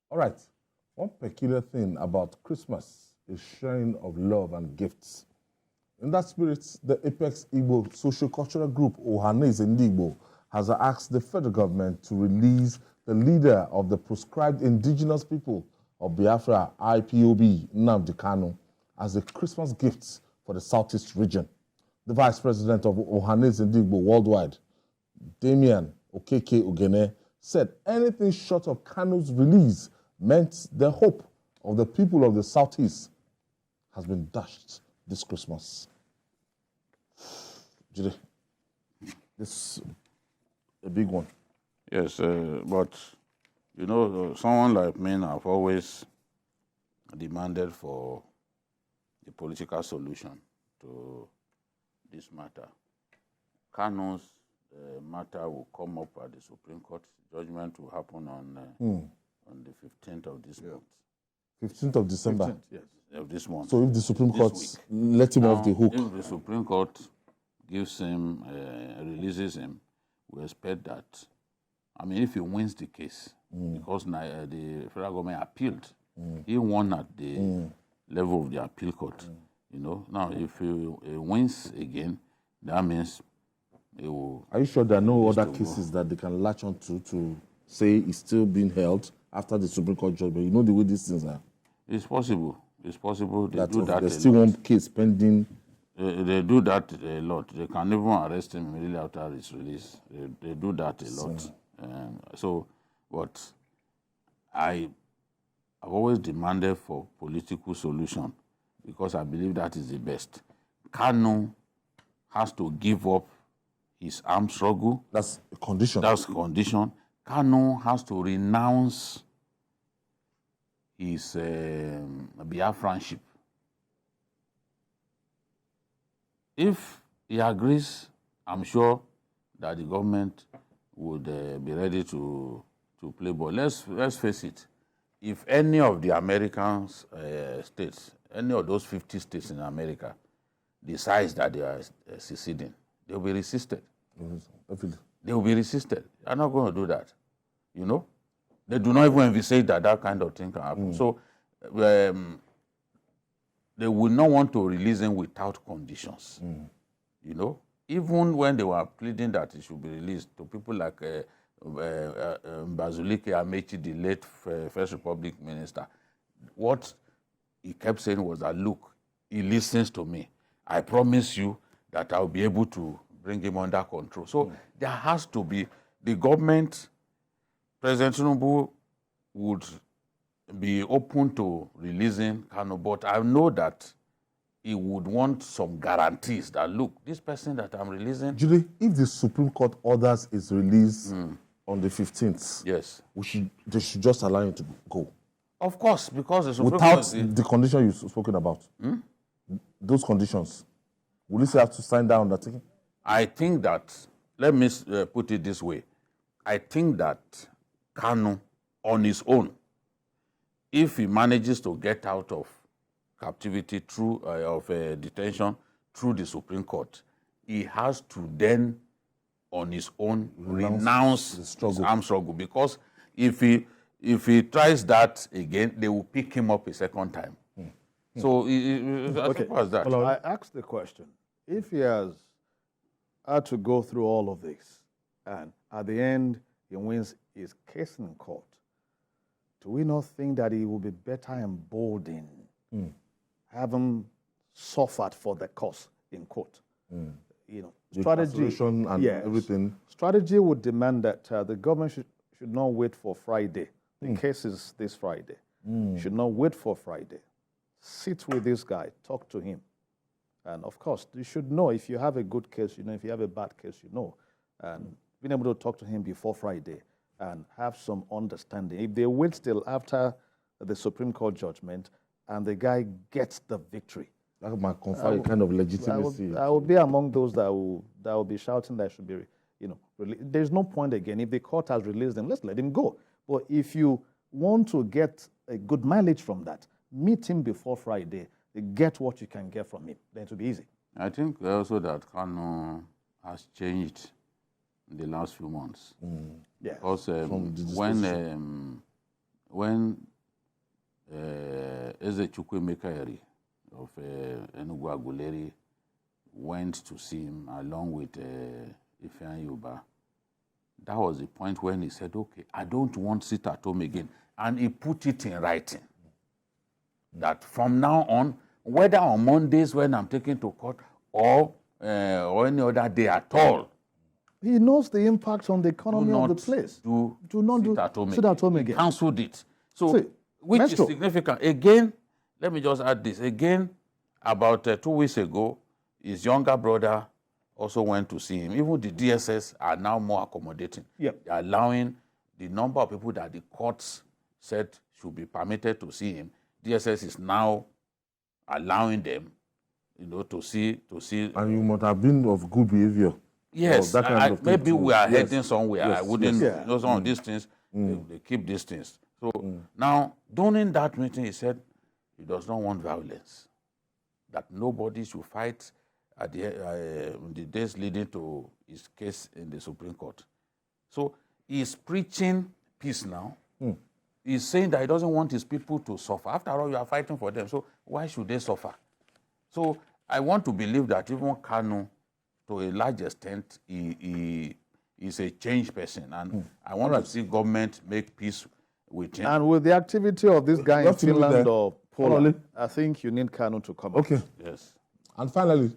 All right. One peculiar thing about Christmas is sharing of love and gifts. In that spirit, the Apex Igbo socio-cultural group Ohanaeze Ndigbo has asked the federal government to release the leader of the proscribed Indigenous People of Biafra, IPOB, Nnamdi Kanu, as a Christmas gift for the Southeast region. The Vice President of Ohanaeze Ndigbo Worldwide, Damian Okeke Ogene, said anything short of Kanu's release meant the hope of the people of the Southeast has been dashed this Christmas. Jide, this is a big one. Yes, but, you know, someone like me, I've always demanded for a political solution to this matter. Kanu's matter will come up at the Supreme Court. Judgment will happen on the 15th of this month. 15th of December. 15th, yes. Of this month. So if the Supreme Court let him off the hook. If the Supreme Court gives him, releases him, we expect that, I mean, if he wins the case, because the federal government appealed, he won at the level of the appeal court. You know, now if he wins again, that means he will. Are you sure there are no other cases that they can latch on to say it's still being held after the Supreme Court judgment? You know the way these things are. It's possible. It's possible. They do that. There's still one case pending. They do that a lot. They can even arrest him immediately after his release. They do that a lot. But I've always demanded for political solution because I believe that is the best. Kanu has to give up his armed struggle. That's a condition. That's a condition. Kanu has to renounce his Biafranship. If he agrees, I'm sure that the government would be ready to play ball. Let's face it. If any of the American states, any of those 50 states in America, decides that they are seceding, they will be resisted. They will be resisted. They are not going to do that. You know? They do not even envisage that kind of thing can happen. So they would not want to release him without conditions. You know? Even when they were pleading that he should be released to people like Mbazulike Amechi, the late First Republic minister, what he kept saying was that, look, he listens to me. I promise you that I'll be able to bring him under control. So there has to be, the government, President Tinubu would be open to releasing Kanu, but I know that he would want some guarantees that, look, this person that I'm releasing... Julie, if the Supreme Court orders his release on the 15th, yes, they should just allow him to go. Of course, because the Supreme Without Court... the condition you've spoken about. Those conditions. Will he still have to sign down that thing? I think that, let me put it this way. I think that Kanu, on his own, if he manages to get out of captivity through detention through the Supreme Court, he has to then, on his own, renounce his armed struggle. Because if he tries that again, they will pick him up a second time. So as far as that. Well, I asked the question: if he has had to go through all of this, and at the end he wins his case in court, do we not think that he will be better emboldened, having suffered for the cause in court? You know, strategy and everything. Strategy would demand that the government should not wait for Friday. The case is this Friday. Should not wait for Friday. Sit with this guy, talk to him. And of course, you should know if you have a good case, you know, if you have a bad case, you know. And being able to talk to him before Friday and have some understanding. If they wait till after the Supreme Court judgment and the guy gets the victory, that might confer a kind of legitimacy. I will be among those that will be shouting that should be, you know, there's no point again. If the court has released him, let's let him go. But if you want to get a good mileage from that, meet him before Friday, get what you can get from him. Then it will be easy. I think also that Kanu has changed in the last few months. Yeah. Because when when Eze Chukwuemeka of Enugu Aguleri went to see him along with Ifeanyi Uba, that was the point when he said, okay, I don't want to sit at home again. And he put it in writing that from now on, whether on Mondays when I'm taken to court or any other day at all, he knows the impact on the economy of the place. Do not sit at home again. He cancelled it. So, which is significant. Again, let me just add this. Again, about 2 weeks ago, his younger brother also went to see him. Even the DSS are now more accommodating. Yep. They're allowing the number of people that the courts said should be permitted to see him. DSS is now allowing them, to see. And you must have been of good behavior. Yes, that kind of maybe we are yes. heading somewhere. Yes. I wouldn't know some of these things. They keep these things. So now, during that meeting, he said he does not want violence, that nobody should fight at the days leading to his case in the Supreme Court. So he's preaching peace now. He's saying that he doesn't want his people to suffer. After all, you are fighting for them. So why should they suffer? So I want to believe that even Kanu, to a large extent, he is a changed person. And I want to see government make peace with him. And with the activity of this guy in Finland or Poland, I think you need Kanu to come. Okay. Yes. And finally,